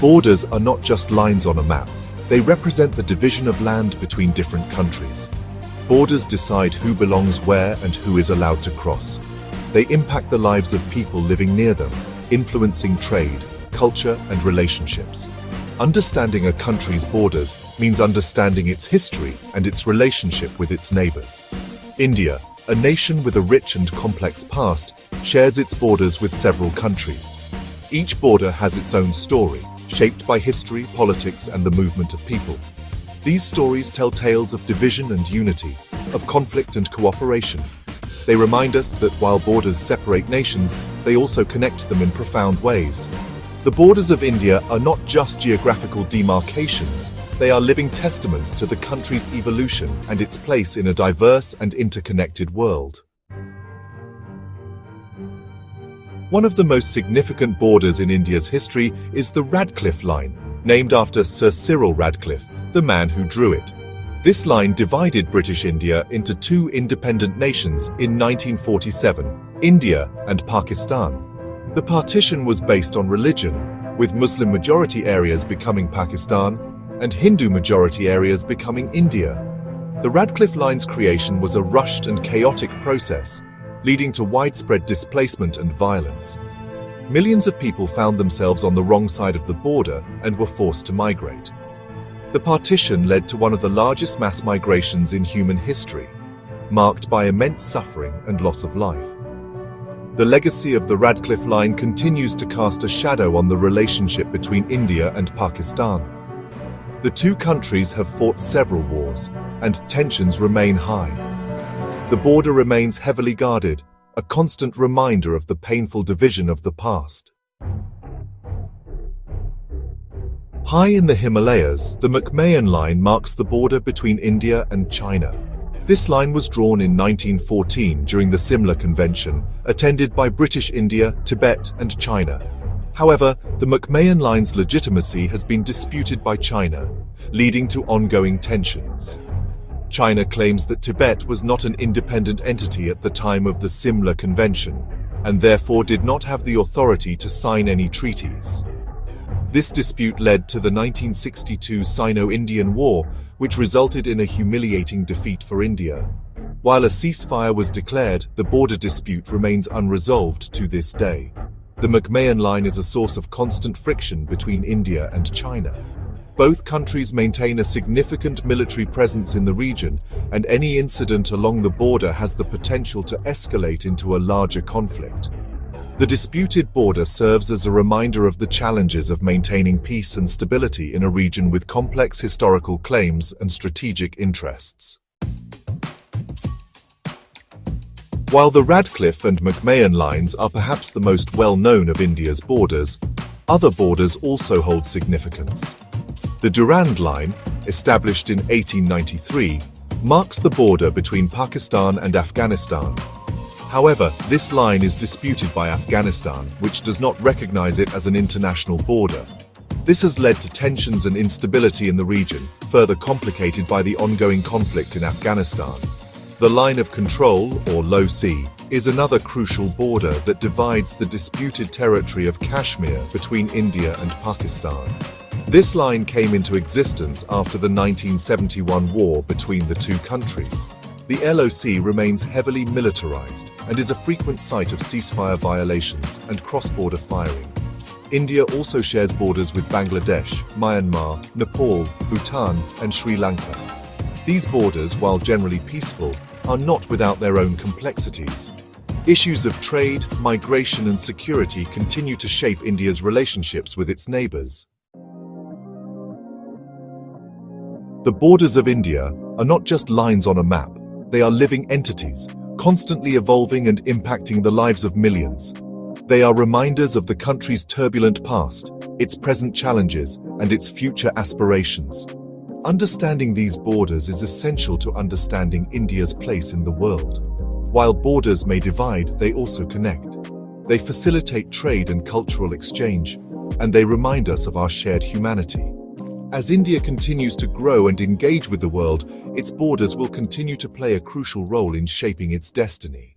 Borders are not just lines on a map. They represent the division of land between different countries. Borders decide who belongs where and who is allowed to cross. They impact the lives of people living near them, influencing trade, culture, and relationships. Understanding a country's borders means understanding its history and its relationship with its neighbors. India, a nation with a rich and complex past, shares its borders with several countries. Each border has its own story, shaped by history, politics, and the movement of people. These stories tell tales of division and unity, of conflict and cooperation. They remind us that while borders separate nations, they also connect them in profound ways. The borders of India are not just geographical demarcations, they are living testaments to the country's evolution and its place in a diverse and interconnected world. One of the most significant borders in India's history is the Redcliffe line, named after Sir Cyril Redcliffe, the man who drew it. This line divided British India into two independent nations in 1947, India and Pakistan. The partition was based on religion, with Muslim-majority areas becoming Pakistan and Hindu-majority areas becoming India. The Redcliffe Line's creation was a rushed and chaotic process, leading to widespread displacement and violence. Millions of people found themselves on the wrong side of the border and were forced to migrate. The partition led to one of the largest mass migrations in human history, marked by immense suffering and loss of life. The legacy of the Redcliffe Line continues to cast a shadow on the relationship between India and Pakistan. The two countries have fought several wars, and tensions remain high. The border remains heavily guarded, a constant reminder of the painful division of the past. High in the Himalayas, the McMahon Line marks the border between India and China. This line was drawn in 1914 during the Simla Convention, attended by British India, Tibet, and China. However, the McMahon Line's legitimacy has been disputed by China, leading to ongoing tensions. China claims that Tibet was not an independent entity at the time of the Simla Convention, and therefore did not have the authority to sign any treaties. This dispute led to the 1962 Sino-Indian War, which resulted in a humiliating defeat for India. While a ceasefire was declared, the border dispute remains unresolved to this day. The McMahon Line is a source of constant friction between India and China. Both countries maintain a significant military presence in the region, and any incident along the border has the potential to escalate into a larger conflict. The disputed border serves as a reminder of the challenges of maintaining peace and stability in a region with complex historical claims and strategic interests. While the Redcliffe and McMahon lines are perhaps the most well-known of India's borders, other borders also hold significance. The Durand Line, established in 1893, marks the border between Pakistan and Afghanistan. However, this line is disputed by Afghanistan, which does not recognize it as an international border. This has led to tensions and instability in the region, further complicated by the ongoing conflict in Afghanistan. The Line of Control, or Low C, is another crucial border that divides the disputed territory of Kashmir between India and Pakistan. This line came into existence after the 1971 war between the two countries. The LOC remains heavily militarized and is a frequent site of ceasefire violations and cross-border firing. India also shares borders with Bangladesh, Myanmar, Nepal, Bhutan, and Sri Lanka. These borders, while generally peaceful, are not without their own complexities. Issues of trade, migration, and security continue to shape India's relationships with its neighbors. The borders of India are not just lines on a map. They are living entities, constantly evolving and impacting the lives of millions. They are reminders of the country's turbulent past, its present challenges, and its future aspirations. Understanding these borders is essential to understanding India's place in the world. While borders may divide, they also connect. They facilitate trade and cultural exchange, and they remind us of our shared humanity. As India continues to grow and engage with the world, its borders will continue to play a crucial role in shaping its destiny.